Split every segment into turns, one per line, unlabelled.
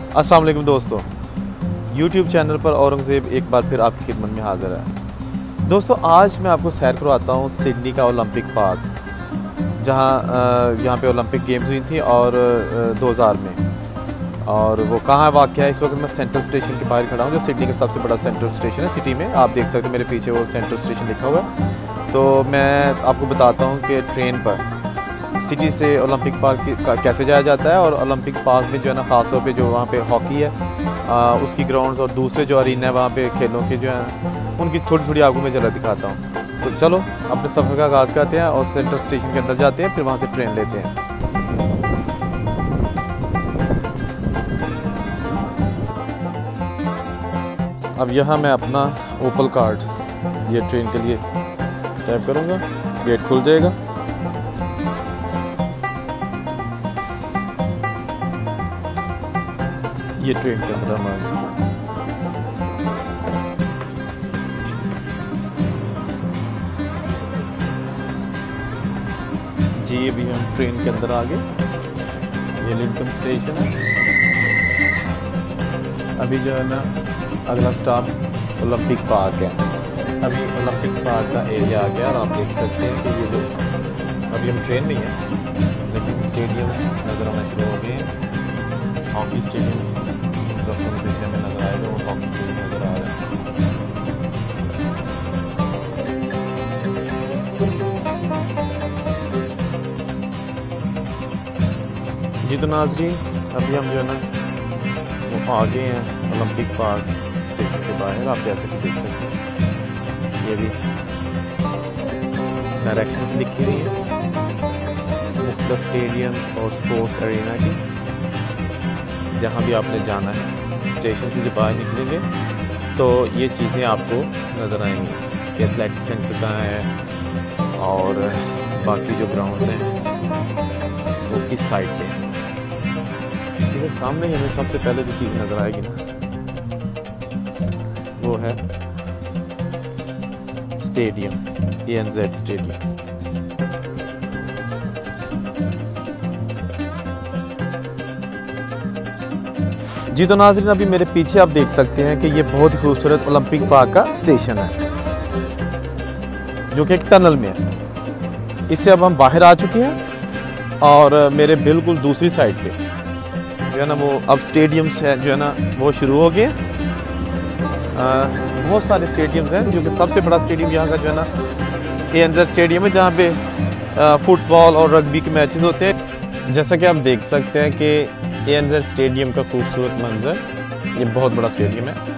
अस्सलाम वालेकुम दोस्तों, YouTube चैनल पर औरंगज़ेब एक बार फिर आपकी खिदमत में हाज़िर है। दोस्तों आज मैं आपको सैर करवाता हूँ सिडनी का ओलंपिक पार्क, जहाँ यहाँ पे ओलंपिक गेम्स हुई थी और 2000 में। और वो कहाँ वाक़ है, इस वक्त मैं सेंट्रल स्टेशन के बाहर खड़ा हूँ, जो सिडनी का सबसे बड़ा सेंट्रल स्टेशन है सिटी में। आप देख सकते हैं मेरे पीछे वो सेंट्रल स्टेशन लिखा हुआ है। तो मैं आपको बताता हूँ कि ट्रेन पर सिटी से ओलंपिक पार्क कैसे जाया जाता है, और ओलंपिक पार्क में जो है ना ख़ास तौर पे जो वहाँ पे हॉकी है उसकी ग्राउंड्स और दूसरे जो अरीना है वहाँ पे खेलों के जो है उनकी थोड़ी थोड़ी आपको मैं झलक दिखाता हूँ। तो चलो अपने सफ़र का आगाज़ करते हैं और सेंट्रल स्टेशन के अंदर जाते हैं, फिर वहाँ से ट्रेन लेते हैं। अब यहाँ मैं अपना ओपल कार्ड ये ट्रेन के लिए टैप करूँगा, गेट खुल जाएगा। ये ट्रेन के अंदर हमारे जी अभी हम ट्रेन के अंदर आ गए। ये लिंकन स्टेशन है। अभी जो है ना अगला स्टॉप ओलंपिक पार्क है। अभी ओलंपिक पार्क का एरिया आ गया और आप देख सकते हैं कि ये जो अभी हम ट्रेन में ही हैं, लेकिन स्टेडियम नज़र आना शुरू हो गए हैं। हॉकी स्टेडियम पीछे में नजर आएगा, वो हॉकी स्टेडियम नजर आ रहा है। जी तो नाज़रीन अभी हम जो है ना वो आ गए हैं ओलंपिक पार्क स्टेशन के बाहर। आप जैसे कि देख सकते हैं ये भी डायरेक्शंस लिखी हुई है मुख्तलिफ स्टेडियम्स और स्पोर्ट्स एरिना की, जहाँ भी आपने जाना है। स्टेशन से जब बाहर निकलेंगे तो ये चीज़ें आपको नज़र आएंगी कि एथलेटिक सेंटर कहाँ है और बाकी जो ग्राउंड्स हैं वो किस साइड पे हैं। ठीक, सामने ही हमें सबसे पहले जो चीज़ नज़र आएगी ना वो है स्टेडियम, ANZ स्टेडियम। जी तो नाज़रीन अभी मेरे पीछे आप देख सकते हैं कि ये बहुत ही खूबसूरत ओलंपिक पार्क का स्टेशन है, जो कि एक टनल में है। इससे अब हम बाहर आ चुके हैं और मेरे बिल्कुल दूसरी साइड पे जो है ना वो अब स्टेडियम्स है जो है ना वो शुरू हो गए। बहुत सारे स्टेडियम्स हैं, जो कि सबसे बड़ा स्टेडियम यहाँ का जो है ना ANZ स्टेडियम है, जहाँ पे फुटबॉल और रग्बी के मैचेस होते हैं। जैसा कि आप देख सकते हैं कि ANZ स्टेडियम का खूबसूरत मंजर, ये बहुत बड़ा स्टेडियम है।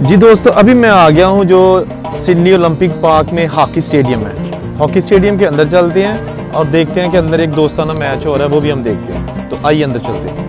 जी दोस्तों अभी मैं आ गया हूँ जो सिडनी ओलंपिक पार्क में हॉकी स्टेडियम है। हॉकी स्टेडियम के अंदर चलते हैं और देखते हैं कि अंदर एक दोस्ताना मैच हो रहा है, वो भी हम देखते हैं। तो आइए अंदर चलते हैं।